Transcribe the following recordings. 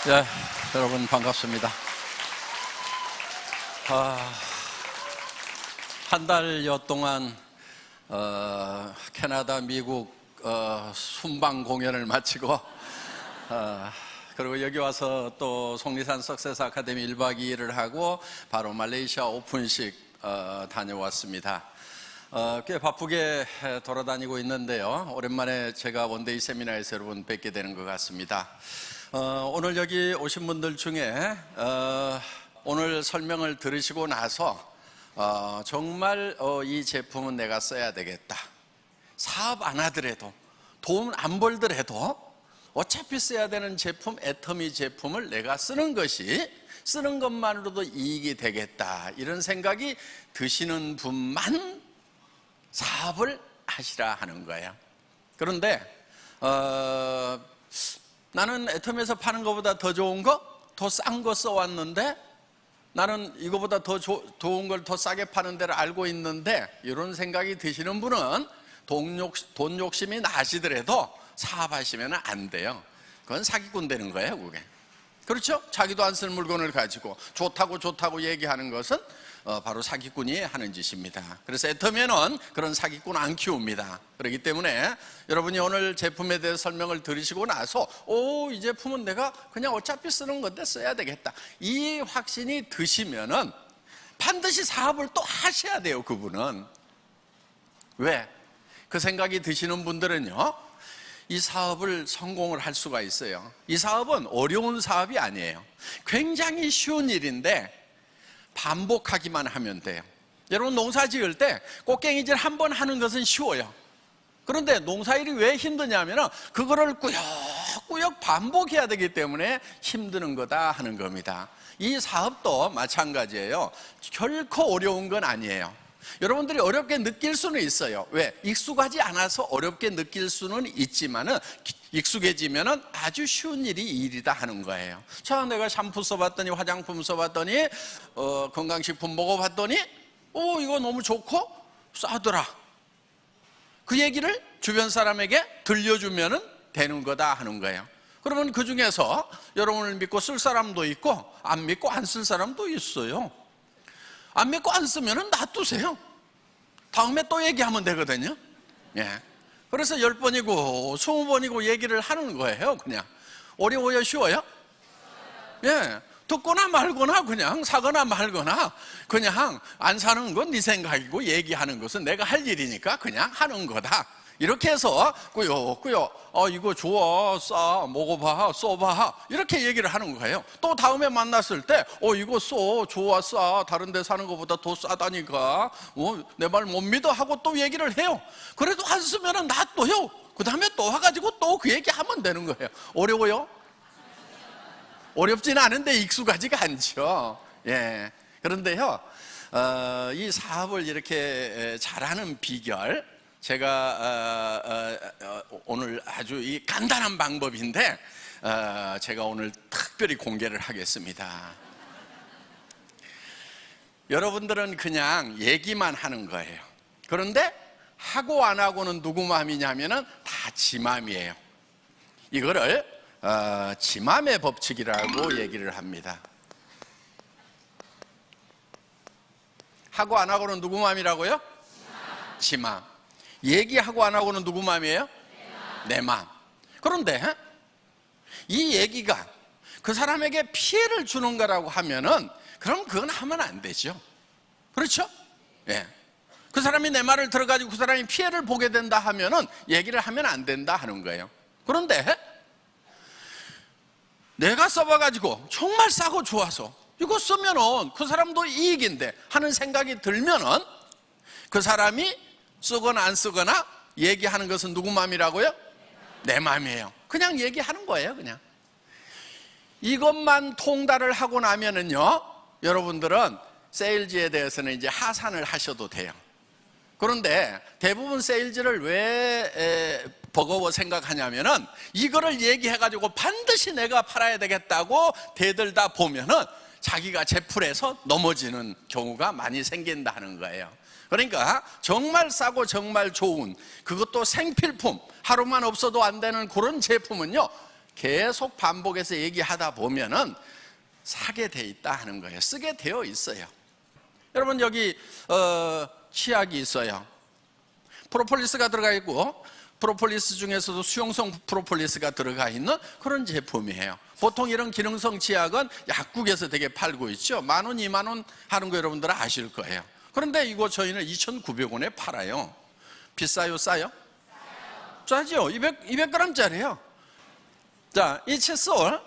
네, 여러분 반갑습니다. 한 달여 동안 캐나다, 미국 순방 공연을 마치고 그리고 여기 와서 또 속리산 석세스 아카데미 1박 2일을 하고 바로 말레이시아 오픈식 다녀왔습니다. 꽤 바쁘게 돌아다니고 있는데요. 오랜만에 제가 원데이 세미나에서 여러분 뵙게 되는 것 같습니다. 오늘 여기 오신 분들 중에 오늘 설명을 들으시고 나서 정말 이 제품은 내가 써야 되겠다, 사업 안 하더라도 돈 안 벌더라도 어차피 써야 되는 제품, 애터미 제품을 내가 쓰는 것만으로도 이익이 되겠다, 이런 생각이 드시는 분만 사업을 하시라 하는 거예요. 그런데 나는 애터미에서 파는 것보다 더 좋은 거, 더 싼 거 써왔는데 나는 이거보다 더 좋은 걸 더 싸게 파는 데를 알고 있는데, 이런 생각이 드시는 분은 돈 욕심이 나시더라도 사업하시면 안 돼요. 그건 사기꾼 되는 거예요, 그게. 그렇죠? 자기도 안 쓸 물건을 가지고 좋다고 얘기하는 것은 바로 사기꾼이 하는 짓입니다. 그래서 애터미는 그런 사기꾼 안 키웁니다. 그렇기 때문에 여러분이 오늘 제품에 대해서 설명을 들으시고 나서 이 제품은 내가 그냥 어차피 쓰는 건데 써야 되겠다, 이 확신이 드시면은 반드시 사업을 또 하셔야 돼요, 그분은. 왜? 그 생각이 드시는 분들은요, 이 사업을 성공을 할 수가 있어요. 이 사업은 어려운 사업이 아니에요. 굉장히 쉬운 일인데 반복하기만 하면 돼요. 여러분, 농사 지을 때 꽃갱이질 한 번 하는 것은 쉬워요. 그런데 농사일이 왜 힘드냐면 그거를 꾸역꾸역 반복해야 되기 때문에 힘드는 거다 하는 겁니다. 이 사업도 마찬가지예요. 결코 어려운 건 아니에요. 여러분들이 어렵게 느낄 수는 있어요. 왜? 익숙하지 않아서 어렵게 느낄 수는 있지만은 익숙해지면은 아주 쉬운 일이 일이다 하는 거예요. 자, 내가 샴푸 써봤더니, 화장품 써봤더니, 건강식품 먹어봤더니, 이거 너무 좋고 싸더라. 그 얘기를 주변 사람에게 들려주면은 되는 거다 하는 거예요. 그러면 그 중에서 여러분을 믿고 쓸 사람도 있고 안 믿고 안 쓸 사람도 있어요. 안 믿고 안 쓰면은 놔두세요. 다음에 또 얘기하면 되거든요. 예. 그래서 10번이고 20번이고 얘기를 하는 거예요. 그냥 어려워요, 쉬워요? 예. 듣거나 말거나 그냥 사거나 말거나 그냥 안 사는 건 네 생각이고 얘기하는 것은 내가 할 일이니까 그냥 하는 거다, 이렇게 해서 꾸역꾸역 이거 좋아, 싸, 먹어봐, 써봐, 이렇게 얘기를 하는 거예요. 또 다음에 만났을 때 이거 써, 좋아, 싸, 다른 데 사는 것보다 더 싸다니까 내 말 못 믿어 하고 또 얘기를 해요. 그래도 안 쓰면 놔둬요. 그 다음에 또 와가지고 또 그 얘기 하면 되는 거예요. 어려워요? 어렵지는 않은데 익숙하지가 않죠. 예. 그런데요, 이 사업을 이렇게 잘하는 비결, 제가 오늘 아주 이 간단한 방법인데 제가 오늘 특별히 공개를 하겠습니다. 여러분들은 그냥 얘기만 하는 거예요. 그런데 하고 안 하고는 누구 마음이냐면은 다 지 마음이에요. 이거를 지맘의 법칙이라고 얘기를 합니다. 하고 안 하고는 누구 마음이라고요? 지맘. 얘기하고 안 하고는 누구 마음이에요? 내 마음. 그런데 이 얘기가 그 사람에게 피해를 주는 거라고 하면은 그럼 그건 하면 안 되죠. 그렇죠? 예. 그 사람이 내 말을 들어가지고 그 사람이 피해를 보게 된다 하면은 얘기를 하면 안 된다 하는 거예요. 그런데 내가 써봐가지고 정말 싸고 좋아서 이거 쓰면은 그 사람도 이익인데 하는 생각이 들면은 그 사람이 쓰거나 안 쓰거나 얘기하는 것은 누구 마음이라고요? 내 마음이에요. 그냥 얘기하는 거예요, 그냥. 이것만 통달을 하고 나면은요, 여러분들은 세일즈에 대해서는 이제 하산을 하셔도 돼요. 그런데 대부분 세일즈를 왜 버거워 생각하냐면은 이거를 얘기해가지고 반드시 내가 팔아야 되겠다고 대들다 보면은 자기가 제풀에서 넘어지는 경우가 많이 생긴다는 거예요. 그러니까 정말 싸고 정말 좋은, 그것도 생필품, 하루만 없어도 안 되는 그런 제품은요, 계속 반복해서 얘기하다 보면은 사게 돼 있다 하는 거예요. 쓰게 되어 있어요. 여러분, 여기 치약이 있어요. 프로폴리스가 들어가 있고, 프로폴리스 중에서도 수용성 프로폴리스가 들어가 있는 그런 제품이에요. 보통 이런 기능성 치약은 약국에서 되게 팔고 있죠. 10,000원, 20,000원 하는 거 여러분들은 아실 거예요. 그런데 이거 저희는 2,900원에 팔아요. 비싸요, 싸요? 싸죠. 200g짜리예요. 자, 이 칫솔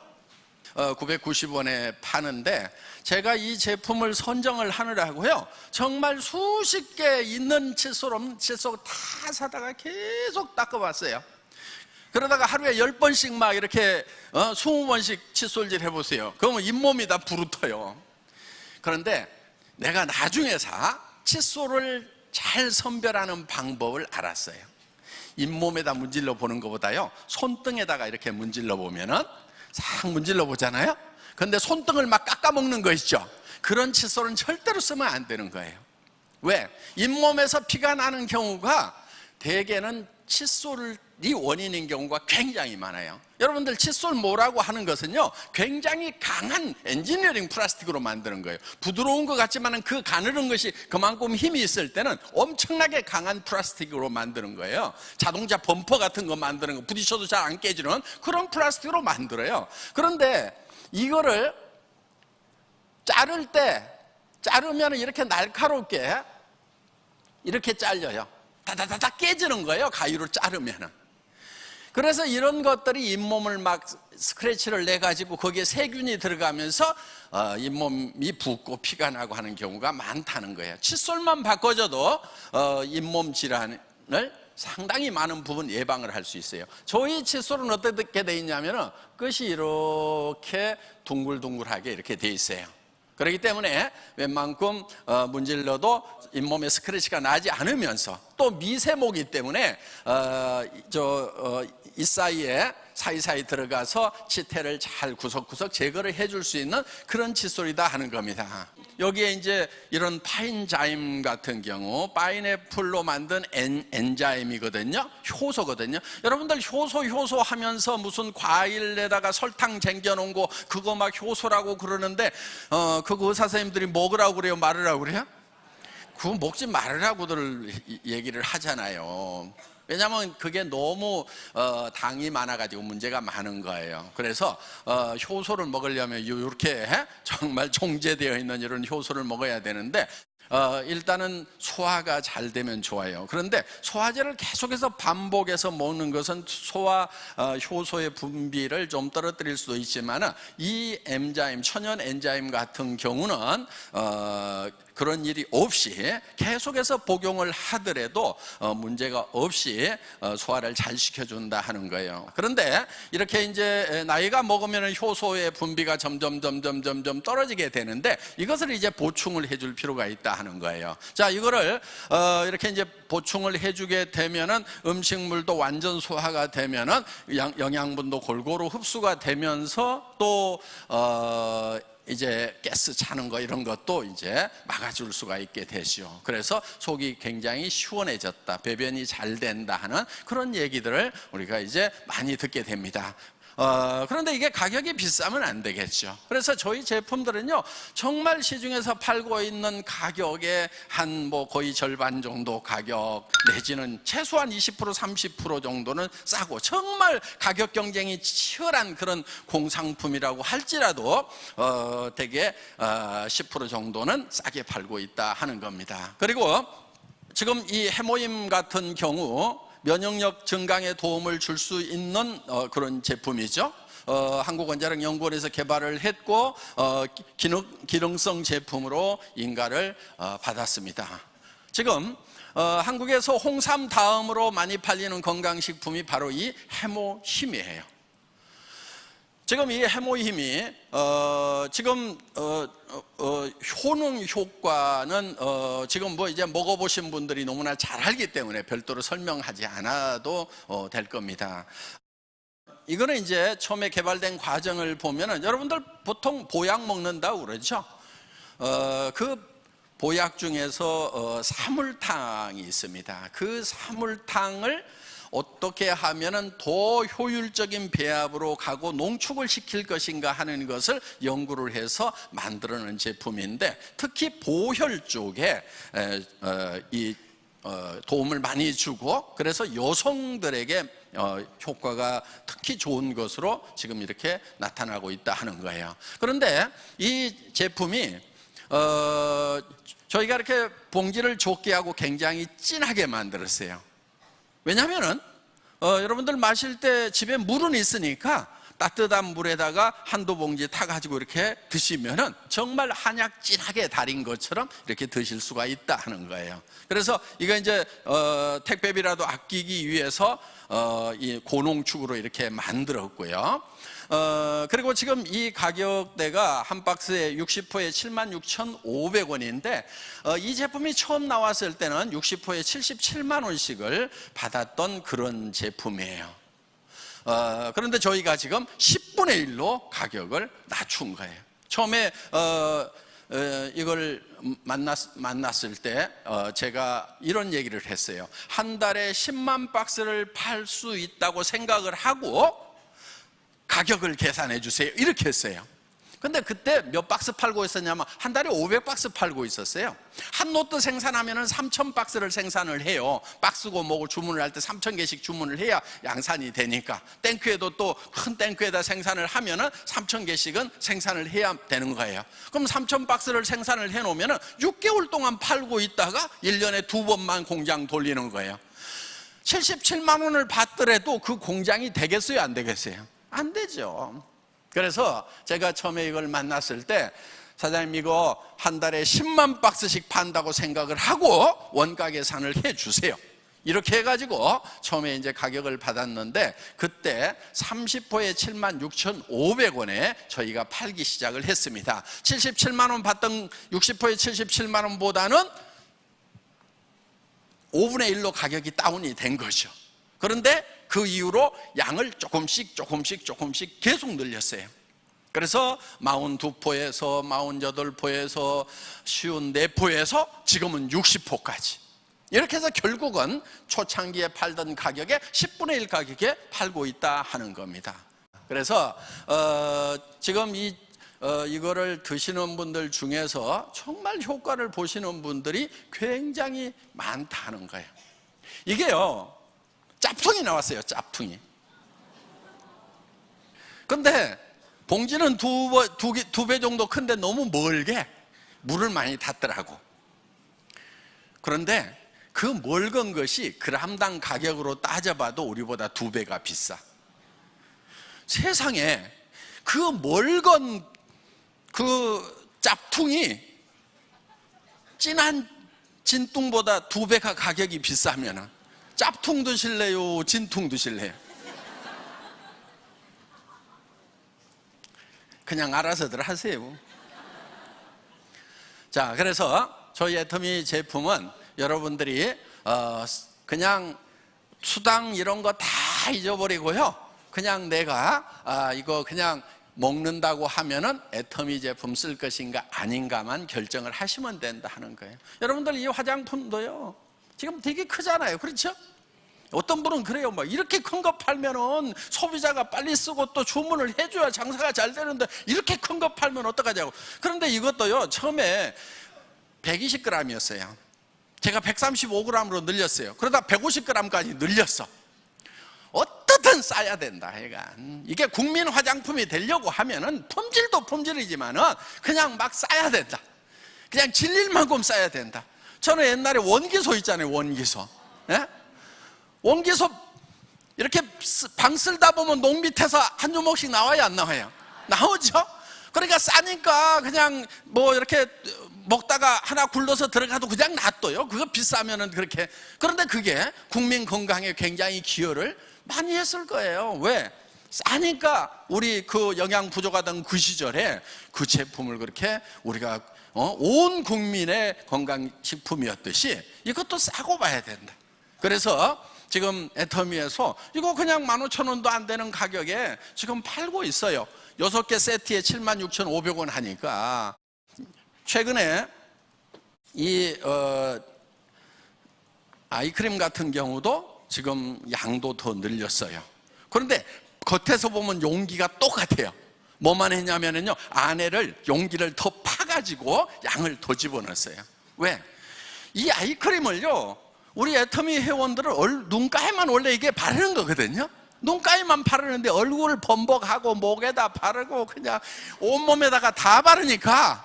990원에 파는데, 제가 이 제품을 선정을 하느라고요, 정말 수십 개 있는 칫솔 없는 칫솔 다 사다가 계속 닦아봤어요. 그러다가 하루에 10번씩 막 이렇게 20번씩 칫솔질 해보세요. 그러면 잇몸이 다 부르터요. 그런데 내가 나중에 칫솔을 잘 선별하는 방법을 알았어요. 잇몸에다 문질러 보는 것보다요, 손등에다가 이렇게 문질러 보면은 싹 문질러 보잖아요. 근데 손등을 막 깎아먹는 거 있죠. 그런 칫솔은 절대로 쓰면 안 되는 거예요. 왜? 잇몸에서 피가 나는 경우가 대개는 칫솔이 원인인 경우가 굉장히 많아요. 여러분들, 칫솔 모라고 하는 것은요, 굉장히 강한 엔지니어링 플라스틱으로 만드는 거예요. 부드러운 것 같지만 그 가늘은 것이 그만큼 힘이 있을 때는 엄청나게 강한 플라스틱으로 만드는 거예요. 자동차 범퍼 같은 거 만드는 거, 부딪혀도 잘 안 깨지는 그런 플라스틱으로 만들어요. 그런데 이거를 자르면 이렇게 날카롭게 이렇게 잘려요. 다다다다 깨지는 거예요, 가위로 자르면은. 그래서 이런 것들이 잇몸을 막 스크래치를 내가지고 거기에 세균이 들어가면서 잇몸이 붓고 피가 나고 하는 경우가 많다는 거예요. 칫솔만 바꿔줘도 잇몸 질환을 상당히 많은 부분 예방을 할 수 있어요. 저희 칫솔은 어떻게 돼 있냐면은 끝이 이렇게 둥글둥글하게 이렇게 돼 있어요. 그렇기 때문에 웬만큼 문질러도 잇몸에 스크래치가 나지 않으면서, 또 미세모기 때문에 이 사이사이 들어가서 치태를 잘 구석구석 제거를 해줄 수 있는 그런 칫솔이다 하는 겁니다. 여기에 이제 이런 파인자임 같은 경우, 파인애플로 만든 엔자임이거든요. 효소거든요. 여러분들, 효소 하면서 무슨 과일에다가 설탕 쟁겨놓은 거 그거 막 효소라고 그러는데, 그거 의사 선생님들이 먹으라고 그래요, 말으라고 그래요? 그거 먹지 말으라고들 얘기를 하잖아요. 왜냐하면 그게 너무 당이 많아가지고 문제가 많은 거예요. 그래서 효소를 먹으려면 이렇게 정말 정제되어 있는 이런 효소를 먹어야 되는데, 일단은 소화가 잘 되면 좋아요. 그런데 소화제를 계속해서 반복해서 먹는 것은 소화 효소의 분비를 좀 떨어뜨릴 수도 있지만, 이 엔자임, 천연 엔자임 같은 경우는 그런 일이 없이 계속해서 복용을 하더라도 문제가 없이 소화를 잘 시켜준다 하는 거예요. 그런데 이렇게 이제 나이가 먹으면 효소의 분비가 점점 떨어지게 되는데, 이것을 이제 보충을 해줄 필요가 있다 하는 거예요. 자, 이거를 이렇게 이제 보충을 해주게 되면은 음식물도 완전 소화가 되면은 영양분도 골고루 흡수가 되면서 또 이제 가스 차는 거 이런 것도 이제 막아줄 수가 있게 되죠. 그래서 속이 굉장히 시원해졌다, 배변이 잘 된다 하는 그런 얘기들을 우리가 이제 많이 듣게 됩니다. 그런데 이게 가격이 비싸면 안 되겠죠. 그래서 저희 제품들은요, 정말 시중에서 팔고 있는 가격의 한 거의 절반 정도 가격, 내지는 최소한 20% 30% 정도는 싸고, 정말 가격 경쟁이 치열한 그런 공상품이라고 할지라도 대개 10% 정도는 싸게 팔고 있다 하는 겁니다. 그리고 지금 이 해모임 같은 경우 면역력 증강에 도움을 줄 수 있는 그런 제품이죠. 한국원자력연구원에서 개발을 했고 기능성 제품으로 인가를 받았습니다. 지금 한국에서 홍삼 다음으로 많이 팔리는 건강식품이 바로 이 해모힘이에요. 지금 이 해모힘이 지금 효능 효과는 지금 이제 먹어보신 분들이 너무나 잘 알기 때문에 별도로 설명하지 않아도 될 겁니다. 이거는 이제 처음에 개발된 과정을 보면은 여러분들 보통 보약 먹는다고 그러죠. 그 보약 중에서 사물탕이 있습니다. 그 사물탕을 어떻게 하면은 더 효율적인 배합으로 가고 농축을 시킬 것인가 하는 것을 연구를 해서 만들어낸 제품인데, 특히 보혈 쪽에 도움을 많이 주고, 그래서 여성들에게 효과가 특히 좋은 것으로 지금 이렇게 나타나고 있다 하는 거예요. 그런데 이 제품이 저희가 이렇게 봉지를 좁게 하고 굉장히 진하게 만들었어요. 왜냐하면은 여러분들 마실 때 집에 물은 있으니까 따뜻한 물에다가 한두 봉지 타가지고 이렇게 드시면은 정말 한약 진하게 달인 것처럼 이렇게 드실 수가 있다 하는 거예요. 그래서 이거 이제 택배비라도 아끼기 위해서 이 고농축으로 이렇게 만들었고요. 그리고 지금 이 가격대가 한 박스에 60호에 76,500원인데 이 제품이 처음 나왔을 때는 60호에 77만 원씩을 받았던 그런 제품이에요. 그런데 저희가 지금 10분의 1로 가격을 낮춘 거예요. 처음에 이걸 만났을 때 제가 이런 얘기를 했어요. 한 달에 10만 박스를 팔 수 있다고 생각을 하고 가격을 계산해 주세요, 이렇게 했어요. 근데 그때 몇 박스 팔고 있었냐면 한 달에 500박스 팔고 있었어요. 한 로트 생산하면은 3,000박스를 생산을 해요. 박스고 뭐고 주문을 할 때 3,000개씩 주문을 해야 양산이 되니까. 탱크에도 또 큰 탱크에다 생산을 하면은 3,000개씩은 생산을 해야 되는 거예요. 그럼 3,000박스를 생산을 해 놓으면은 6개월 동안 팔고 있다가 1년에 2번만 공장 돌리는 거예요. 77만 원을 받더라도 그 공장이 되겠어요, 안 되겠어요? 안 되죠. 그래서 제가 처음에 이걸 만났을 때 사장님 이거 한 달에 10만 박스씩 판다고 생각을 하고 원가 계산을 해 주세요, 이렇게 해가지고 처음에 이제 가격을 받았는데, 그때 30호에 76,500원에 저희가 팔기 시작을 했습니다. 77만 원 받던 60호에 77만 원보다는 5분의 1로 가격이 다운이 된 거죠. 그런데 그 이후로 양을 조금씩 계속 늘렸어요. 그래서 42포에서 48포에서 54포에서 지금은 60포까지, 이렇게 해서 결국은 초창기에 팔던 가격에 10분의 1 가격에 팔고 있다 하는 겁니다. 그래서 지금 이거를 드시는 분들 중에서 정말 효과를 보시는 분들이 굉장히 많다는 거예요. 이게요, 짭퉁이 나왔어요, 짭퉁이. 근데 봉지는 두 배 정도 큰데 너무 멀게 물을 많이 탔더라고. 그런데 그 멀건 것이 그람당 가격으로 따져봐도 우리보다 2배가 비싸. 세상에 그 멀건 그 짭퉁이 진한 진퉁보다 2배가 가격이 비싸면 짭퉁 드실래요, 진퉁 드실래요? 그냥 알아서들 하세요. 자, 그래서 저희 애터미 제품은 여러분들이 그냥 수당 이런 거 다 잊어버리고요, 그냥 내가 이거 그냥 먹는다고 하면은 애터미 제품 쓸 것인가 아닌가만 결정을 하시면 된다 하는 거예요. 여러분들 이 화장품도요 지금 되게 크잖아요, 그렇죠? 어떤 분은 그래요, 뭐 이렇게 큰 거 팔면은 소비자가 빨리 쓰고 또 주문을 해줘야 장사가 잘 되는데 이렇게 큰 거 팔면 어떡하냐고. 그런데 이것도요 처음에 120g이었어요. 제가 135g으로 늘렸어요. 그러다 150g까지 늘렸어. 어떻든 싸야 된다, 하여간. 이게 국민 화장품이 되려고 하면은 품질도 품질이지만은 그냥 막 싸야 된다. 그냥 질릴 만큼 싸야 된다. 저는 옛날에 원기소 있잖아요, 원기소. 예? 원기소 이렇게 방 쓸다 보면 농 밑에서 한 주먹씩 나와요, 안 나와요? 나오죠? 그러니까 싸니까 그냥 뭐 이렇게 먹다가 하나 굴러서 들어가도 그냥 놔둬요. 그거 비싸면은 그렇게. 그런데 그게 국민 건강에 굉장히 기여를 많이 했을 거예요. 왜? 싸니까 우리 그 영양 부족하던 그 시절에 그 제품을 그렇게 우리가 온 국민의 건강식품이었듯이 이것도 싸고 봐야 된다. 그래서 지금 애터미에서 이거 그냥 15,000원도 안 되는 가격에 지금 팔고 있어요. 6개 세트에 76,500원 하니까. 최근에 이 아이크림 같은 경우도 지금 양도 더 늘렸어요. 그런데 겉에서 보면 용기가 똑같아요. 뭐만 했냐면요, 안에를 용기를 더 파가지고 양을 더 집어넣었어요. 왜? 이 아이크림을요, 우리 애터미 회원들은 눈가에만 원래 이게 바르는 거거든요. 눈가에만 바르는데 얼굴 범벅하고 목에다 바르고 그냥 온몸에다가 다 바르니까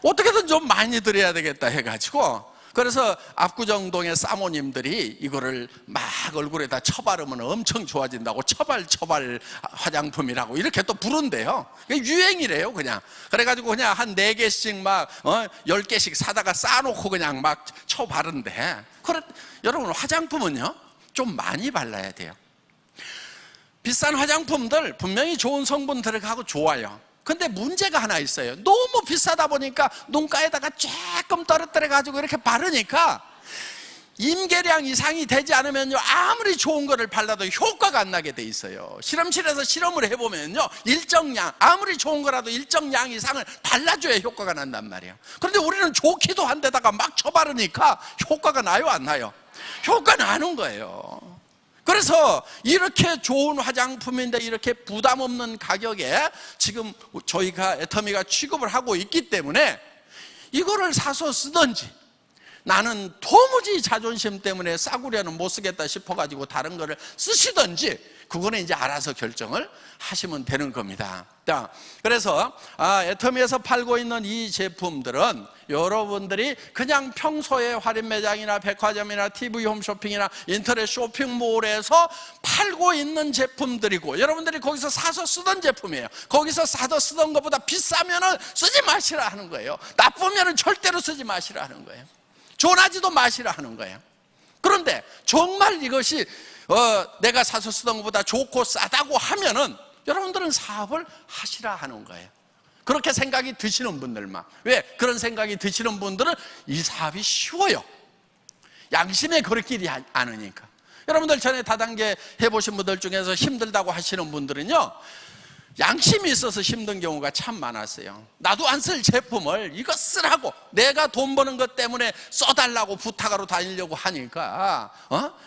어떻게든 좀 많이 드려야 되겠다 해가지고, 그래서 압구정동의 사모님들이 이거를 막 얼굴에다 쳐바르면 엄청 좋아진다고 처발 화장품이라고 이렇게 또 부른대요. 유행이래요 그냥. 그래가지고 그냥 한 4개씩 막 10개씩 사다가 싸놓고 그냥 막 쳐바른대. 여러분, 화장품은요 좀 많이 발라야 돼요. 비싼 화장품들 분명히 좋은 성분 들어가고 좋아요. 근데 문제가 하나 있어요. 너무 비싸다 보니까 눈가에다가 조금 떨어뜨려 가지고 이렇게 바르니까 임계량 이상이 되지 않으면요, 아무리 좋은 거를 발라도 효과가 안 나게 돼 있어요. 실험실에서 실험을 해보면요, 일정량, 아무리 좋은 거라도 일정량 이상을 발라줘야 효과가 난단 말이에요. 그런데 우리는 좋기도 한데다가 막 쳐바르니까 효과가 나요, 안 나요? 효과 나는 거예요. 그래서 이렇게 좋은 화장품인데 이렇게 부담 없는 가격에 지금 저희가 애터미가 취급을 하고 있기 때문에 이거를 사서 쓰든지, 나는 도무지 자존심 때문에 싸구려는 못 쓰겠다 싶어가지고 다른 거를 쓰시든지, 그거는 이제 알아서 결정을 하시면 되는 겁니다. 자, 그래서 애터미에서 팔고 있는 이 제품들은 여러분들이 그냥 평소에 할인 매장이나 백화점이나 TV 홈쇼핑이나 인터넷 쇼핑몰에서 팔고 있는 제품들이고, 여러분들이 거기서 사서 쓰던 제품이에요. 거기서 사서 쓰던 것보다 비싸면은 쓰지 마시라 하는 거예요. 나쁘면은 절대로 쓰지 마시라 하는 거예요. 존하지도 마시라 하는 거예요. 그런데 정말 이것이 내가 사서 쓰던 것보다 좋고 싸다고 하면은 여러분들은 사업을 하시라 하는 거예요. 그렇게 생각이 드시는 분들만. 왜? 그런 생각이 드시는 분들은 이 사업이 쉬워요. 양심에 거리끼리 않으니까. 여러분들 전에 다단계 해보신 분들 중에서 힘들다고 하시는 분들은요, 양심이 있어서 힘든 경우가 참 많았어요. 나도 안 쓸 제품을 이거 쓰라고, 내가 돈 버는 것 때문에 써달라고 부탁하러 다니려고 하니까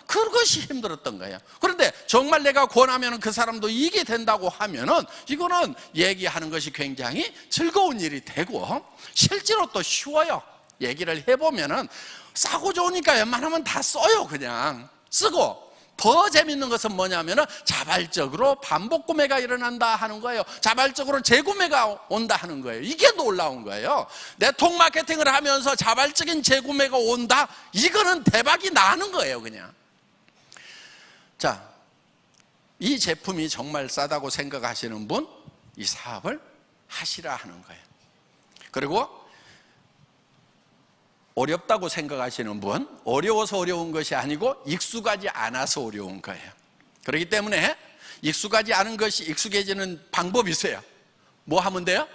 그것이 힘들었던 거예요. 그런데 정말 내가 권하면 그 사람도 이익이 된다고 하면은 이거는 얘기하는 것이 굉장히 즐거운 일이 되고, 실제로 또 쉬워요. 얘기를 해보면은 싸고 좋으니까 웬만하면 다 써요. 그냥 쓰고, 더 재밌는 것은 뭐냐면은 자발적으로 반복 구매가 일어난다 하는 거예요. 자발적으로 재구매가 온다 하는 거예요. 이게 놀라운 거예요. 네트워크 마케팅을 하면서 자발적인 재구매가 온다? 이거는 대박이 나는 거예요, 그냥. 자, 이 제품이 정말 싸다고 생각하시는 분, 이 사업을 하시라 하는 거예요. 그리고 어렵다고 생각하시는 분, 어려워서 어려운 것이 아니고 익숙하지 않아서 어려운 거예요. 그렇기 때문에 익숙하지 않은 것이 익숙해지는 방법이 있어요. 뭐 하면 돼요?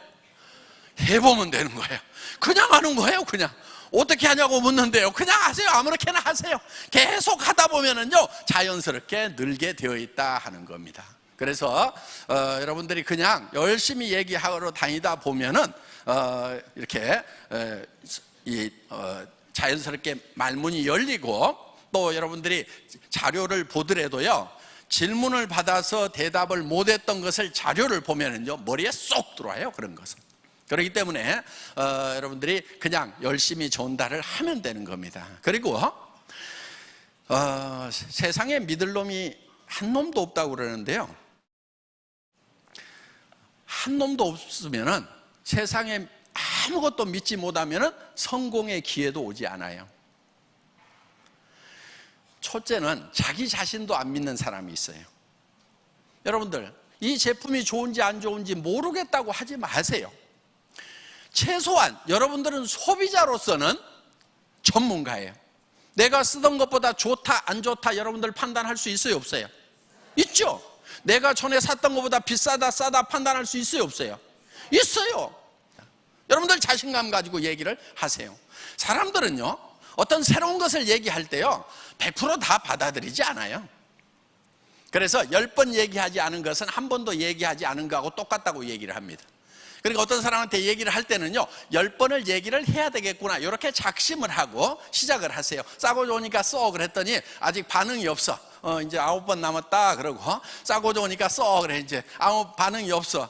해보면 되는 거예요. 그냥 하는 거예요. 그냥 어떻게 하냐고 묻는데요, 그냥 하세요. 아무렇게나 하세요. 계속 하다 보면은요, 자연스럽게 늘게 되어 있다 하는 겁니다. 그래서 여러분들이 그냥 열심히 얘기하러 다니다 보면은 이렇게 자연스럽게 말문이 열리고, 또 여러분들이 자료를 보더라도요, 질문을 받아서 대답을 못했던 것을 자료를 보면은요, 머리에 쏙 들어와요. 그런 것은. 그렇기 때문에 여러분들이 그냥 열심히 전달을 하면 되는 겁니다. 그리고 세상에 믿을 놈이 한 놈도 없다고 그러는데요, 한 놈도 없으면은, 세상에 아무것도 믿지 못하면 성공의 기회도 오지 않아요. 첫째는 자기 자신도 안 믿는 사람이 있어요. 여러분들, 이 제품이 좋은지 안 좋은지 모르겠다고 하지 마세요. 최소한 여러분들은 소비자로서는 전문가예요. 내가 쓰던 것보다 좋다 안 좋다 여러분들 판단할 수 있어요, 없어요? 있죠. 내가 전에 샀던 것보다 비싸다 싸다 판단할 수 있어요, 없어요? 있어요. 여러분들 자신감 가지고 얘기를 하세요. 사람들은요, 어떤 새로운 것을 얘기할 때요 100%다 받아들이지 않아요. 그래서 10번 얘기하지 않은 것은 한 번도 얘기하지 않은 거하고 똑같다고 얘기를 합니다. 그러니까 어떤 사람한테 얘기를 할 때는요 10번을 얘기를 해야 되겠구나 이렇게 작심을 하고 시작을 하세요. 싸고 좋으니까 써 그랬더니 아직 반응이 없어. 이제 9번 남았다 그러고 싸고 좋으니까 써 그래 이제 아무 반응이 없어.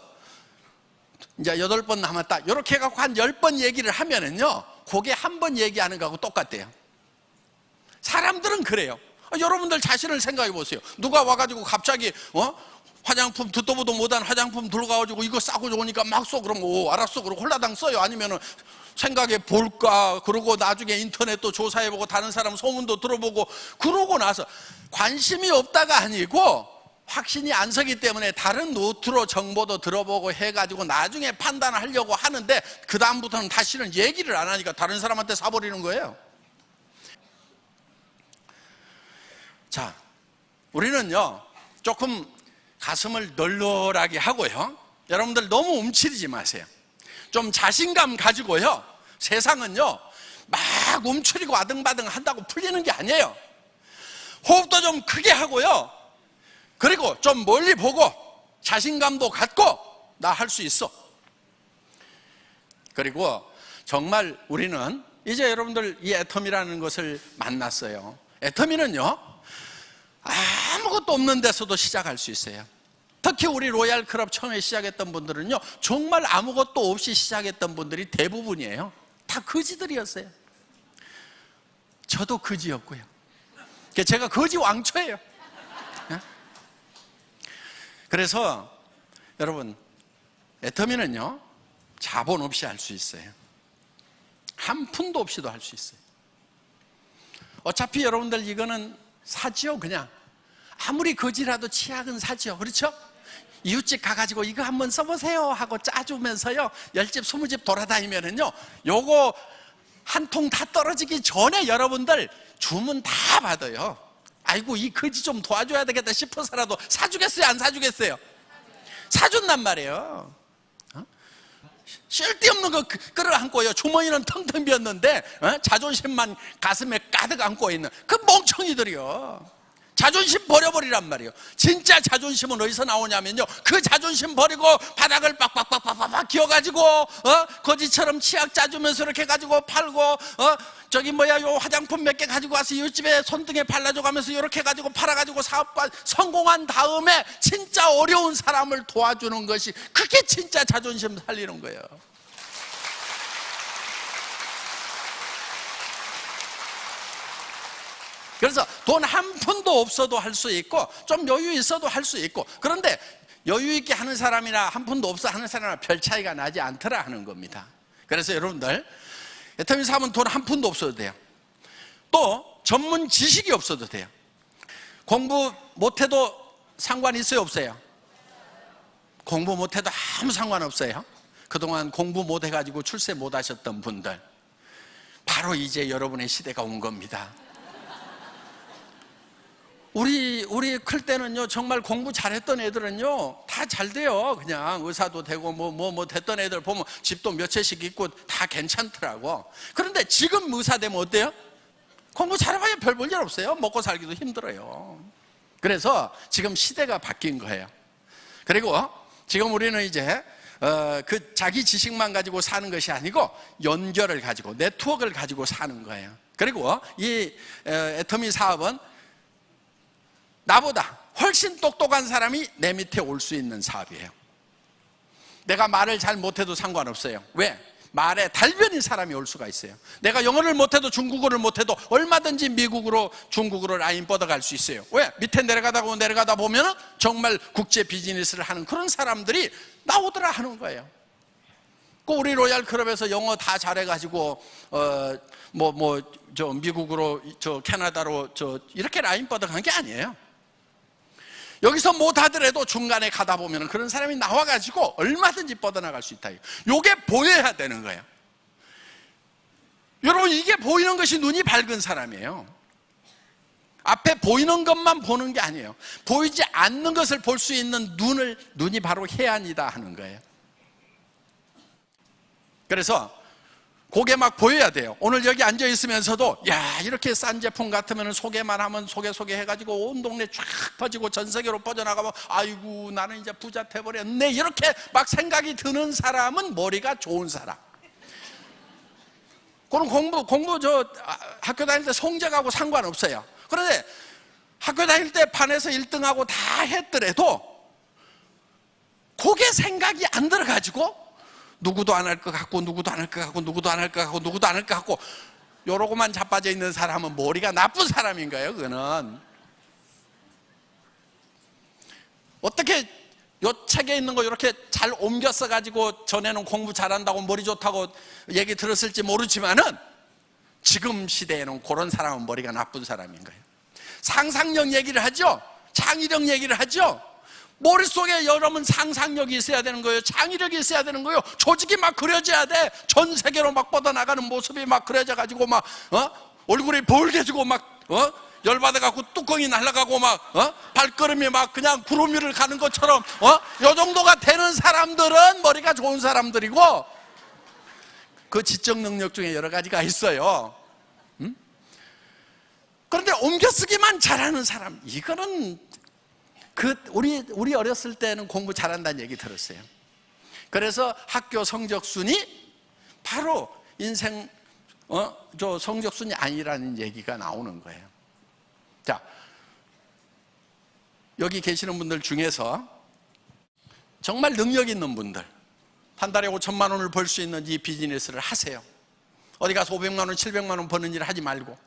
이제 8번 남았다 이렇게 해갖고 한 10번 얘기를 하면은요 그게 한 번 얘기하는 거하고 똑같대요. 사람들은 그래요. 여러분들 자신을 생각해 보세요. 누가 와가지고 갑자기 화장품 듣도 보도 못한 화장품 들어가가지고 이거 싸고 좋으니까 막 써 그러면 알았어 그러고 홀라당 써요. 아니면은 생각해 볼까 그러고 나중에 인터넷도 조사해보고 다른 사람 소문도 들어보고 그러고 나서 관심이 없다가 아니고 확신이 안 서기 때문에 다른 노트로 정보도 들어보고 해가지고 나중에 판단하려고 하는데 그 다음부터는 다시는 얘기를 안 하니까 다른 사람한테 사버리는 거예요. 자, 우리는요 조금 가슴을 널널하게 하고요 여러분들 너무 움츠리지 마세요. 좀 자신감 가지고요 세상은요 막 움츠리고 아등바등 한다고 풀리는 게 아니에요. 호흡도 좀 크게 하고요 그리고 좀 멀리 보고 자신감도 갖고 나 할 수 있어. 그리고 정말 우리는 이제 여러분들 이 애터미라는 것을 만났어요. 애터미는요 아무것도 없는 데서도 시작할 수 있어요. 특히 우리 로얄 클럽 처음에 시작했던 분들은요 정말 아무것도 없이 시작했던 분들이 대부분이에요. 다 거지들이었어요. 저도 거지였고요. 제가 거지 왕초예요. 그래서 여러분 애터미는요 자본 없이 할 수 있어요. 한 푼도 없이도 할 수 있어요. 어차피 여러분들 이거는 사지요. 그냥 아무리 거지라도 치약은 사지요. 그렇죠? 이웃집 가가지고 이거 한번 써보세요 하고 짜주면서요 10집 20집 돌아다니면은요 요거 한 통 다 떨어지기 전에 여러분들 주문 다 받아요. 아이고 이 거지 좀 도와줘야 되겠다 싶어서라도 사주겠어요 안 사주겠어요? 사준단 말이에요. 쓸데없는 거 끌어안고요 주머니는 텅텅 비었는데 자존심만 가슴에 가득 안고 있는 그 멍청이들이요. 자존심 버려버리란 말이에요. 진짜 자존심은 어디서 나오냐면요 그 자존심 버리고 바닥을 빡빡빡빡빡 기어가지고 거지처럼 치약 짜주면서 이렇게 가지고 팔고 저기 요 화장품 몇 개 가지고 와서 이웃집에 손등에 발라줘 가면서 이렇게 가지고 팔아가지고 사업과 성공한 다음에 진짜 어려운 사람을 도와주는 것이 그게 진짜 자존심 살리는 거예요. 그래서 돈 한 푼도 없어도 할 수 있고 좀 여유 있어도 할 수 있고 그런데 여유 있게 하는 사람이나 한 푼도 없어 하는 사람이나 별 차이가 나지 않더라 하는 겁니다. 그래서 여러분들 애터미 사업은 돈 한 푼도 없어도 돼요. 또 전문 지식이 없어도 돼요. 공부 못해도 상관 있어요 없어요? 공부 못해도 아무 상관없어요. 그동안 공부 못해가지고 출세 못하셨던 분들 바로 이제 여러분의 시대가 온 겁니다. 우리 클 때는요 정말 공부 잘했던 애들은요 다 잘 돼요. 그냥 의사도 되고 뭐 됐던 애들 보면 집도 몇 채씩 있고 다 괜찮더라고. 그런데 지금 의사 되면 어때요? 공부 잘해봐야 별 볼 일 없어요. 먹고 살기도 힘들어요. 그래서 지금 시대가 바뀐 거예요. 그리고 지금 우리는 이제 그 자기 지식만 가지고 사는 것이 아니고 연결을 가지고 네트워크를 가지고 사는 거예요. 그리고 이 애터미 사업은 나보다 훨씬 똑똑한 사람이 내 밑에 올 수 있는 사업이에요. 내가 말을 잘 못해도 상관없어요. 왜? 말에 달변인 사람이 올 수가 있어요. 내가 영어를 못해도 중국어를 못해도 얼마든지 미국으로 중국으로 라인 뻗어갈 수 있어요. 왜? 밑에 내려가다 보면 정말 국제 비즈니스를 하는 그런 사람들이 나오더라 하는 거예요. 우리 로얄 클럽에서 영어 다 잘해가지고 저 미국으로 저 캐나다로 저 이렇게 라인 뻗어간 게 아니에요. 여기서 못하더라도 중간에 가다 보면 그런 사람이 나와가지고 얼마든지 뻗어나갈 수 있다. 이게 보여야 되는 거예요. 여러분 이게 보이는 것이 눈이 밝은 사람이에요. 앞에 보이는 것만 보는 게 아니에요. 보이지 않는 것을 볼 수 있는 눈이 바로 해안이다 하는 거예요. 그래서 그게 막 보여야 돼요. 오늘 여기 앉아 있으면서도 야, 이렇게 싼 제품 같으면 소개만 하면 소개 해가지고 온 동네 쫙 퍼지고 전 세계로 뻗어나가면 아이고 나는 이제 부자 돼버렸네, 이렇게 막 생각이 드는 사람은 머리가 좋은 사람. 그럼 공부 학교 다닐 때 성적하고 상관없어요. 그런데 학교 다닐 때 반에서 1등하고 다 했더라도 그게 생각이 안 들어가지고 누구도 안 할 것 같고 누구도 안 할 것 같고 누구도 안 할 것 같고 누구도 안 할 것 같고 요러고만 자빠져 있는 사람은 머리가 나쁜 사람인 거예요. 그거는 어떻게 요 책에 있는 거 이렇게 잘 옮겨 써가지고 전에는 공부 잘한다고 머리 좋다고 얘기 들었을지 모르지만은 지금 시대에는 그런 사람은 머리가 나쁜 사람인 거예요. 상상력 얘기를 하죠. 창의력 얘기를 하죠. 머릿속에 여러분 상상력이 있어야 되는 거예요. 창의력이 있어야 되는 거예요. 조직이 막 그려져야 돼. 전 세계로 막 뻗어나가는 모습이 막 그려져 가지고 막 얼굴이 벌개지고 막 열받아 갖고 뚜껑이 날아가고 막 발걸음이 막 그냥 구름 위를 가는 것처럼 요 정도가 되는 사람들은 머리가 좋은 사람들이고, 그 지적 능력 중에 여러 가지가 있어요. 그런데 옮겨쓰기만 잘하는 사람, 이거는 우리 어렸을 때는 공부 잘한다는 얘기 들었어요. 그래서 학교 성적순이 바로 인생 성적순이 아니라는 얘기가 나오는 거예요. 자, 여기 계시는 분들 중에서 정말 능력 있는 분들, 한 달에 5천만 원을 벌 수 있는 이 비즈니스를 하세요. 어디 가서 500만 원, 700만 원 버는 일을 하지 말고.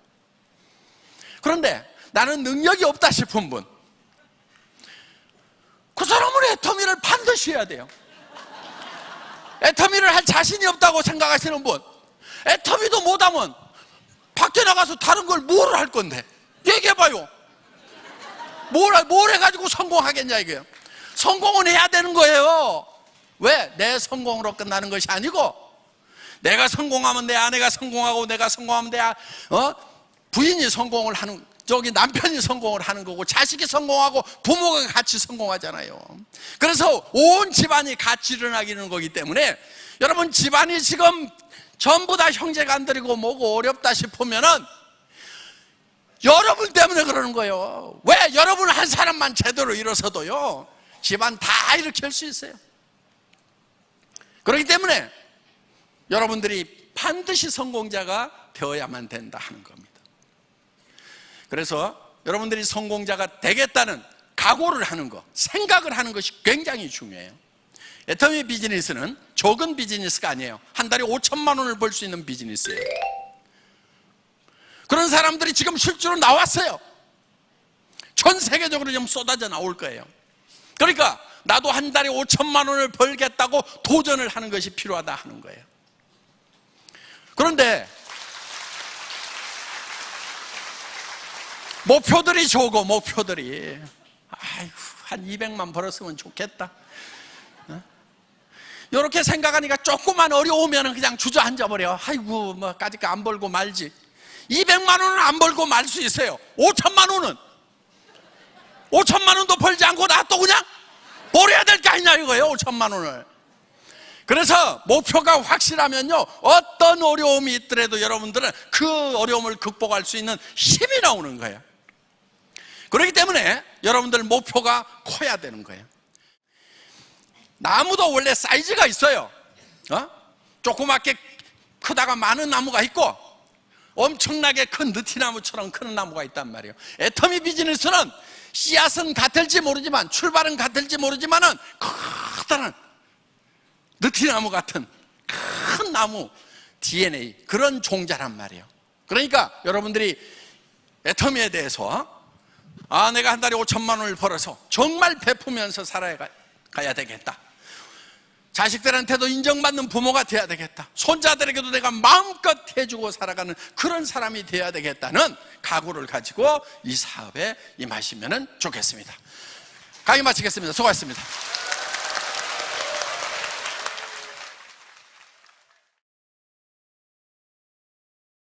그런데 나는 능력이 없다 싶은 분, 그 사람은 애터미를 반드시 해야 돼요. 애터미를 할 자신이 없다고 생각하시는 분, 애터미도 못하면 밖에 나가서 다른 걸 뭘 할 건데 얘기해봐요. 뭘 해가지고 성공하겠냐 이게요. 성공은 해야 되는 거예요. 왜? 내 성공으로 끝나는 것이 아니고, 내가 성공하면 내 아내가 성공하고, 내가 성공하면 내 부인이 성공을 하는, 저기 남편이 성공을 하는 거고, 자식이 성공하고 부모가 같이 성공하잖아요. 그래서 온 집안이 같이 일어나기는 거기 때문에, 여러분 집안이 지금 전부 다 형제간들이고 뭐고 어렵다 싶으면은 여러분 때문에 그러는 거예요. 왜? 여러분 한 사람만 제대로 일어서도요 집안 다 일으킬 수 있어요. 그렇기 때문에 여러분들이 반드시 성공자가 되어야만 된다 하는 겁니다. 그래서 여러분들이 성공자가 되겠다는 각오를 하는 것, 생각을 하는 것이 굉장히 중요해요. 애터미 비즈니스는 적은 비즈니스가 아니에요. 한 달에 5천만 원을 벌 수 있는 비즈니스예요. 그런 사람들이 지금 실제로 나왔어요. 전 세계적으로 좀 쏟아져 나올 거예요. 그러니까 나도 한 달에 5천만 원을 벌겠다고 도전을 하는 것이 필요하다 하는 거예요. 그런데 목표들이 적어. 목표들이 아이고 한 200만 벌었으면 좋겠다, 이렇게 생각하니까 조금만 어려우면 그냥 주저앉아버려. 아이고 뭐 까짓 거 안 벌고 말지. 200만 원은 안 벌고 말 수 있어요. 5천만 원은 5천만 원도 벌지 않고 나 또 그냥 벌어야 될 게 아니냐 이거예요. 5천만 원을. 그래서 목표가 확실하면요 어떤 어려움이 있더라도 여러분들은 그 어려움을 극복할 수 있는 힘이 나오는 거예요. 그렇기 때문에 여러분들 목표가 커야 되는 거예요. 나무도 원래 사이즈가 있어요. 조그맣게 크다가 많은 나무가 있고 엄청나게 큰 느티나무처럼 큰 나무가 있단 말이에요. 애터미 비즈니스는 씨앗은 같을지 모르지만, 출발은 같을지 모르지만은 커다란 느티나무 같은 큰 나무 DNA, 그런 종자란 말이에요. 그러니까 여러분들이 애터미에 대해서 내가 한 달에 5천만 원을 벌어서 정말 베푸면서 살아가야 되겠다, 자식들한테도 인정받는 부모가 돼야 되겠다, 손자들에게도 내가 마음껏 해주고 살아가는 그런 사람이 돼야 되겠다는 각오를 가지고 이 사업에 임하시면 좋겠습니다. 강의 마치겠습니다. 수고하셨습니다.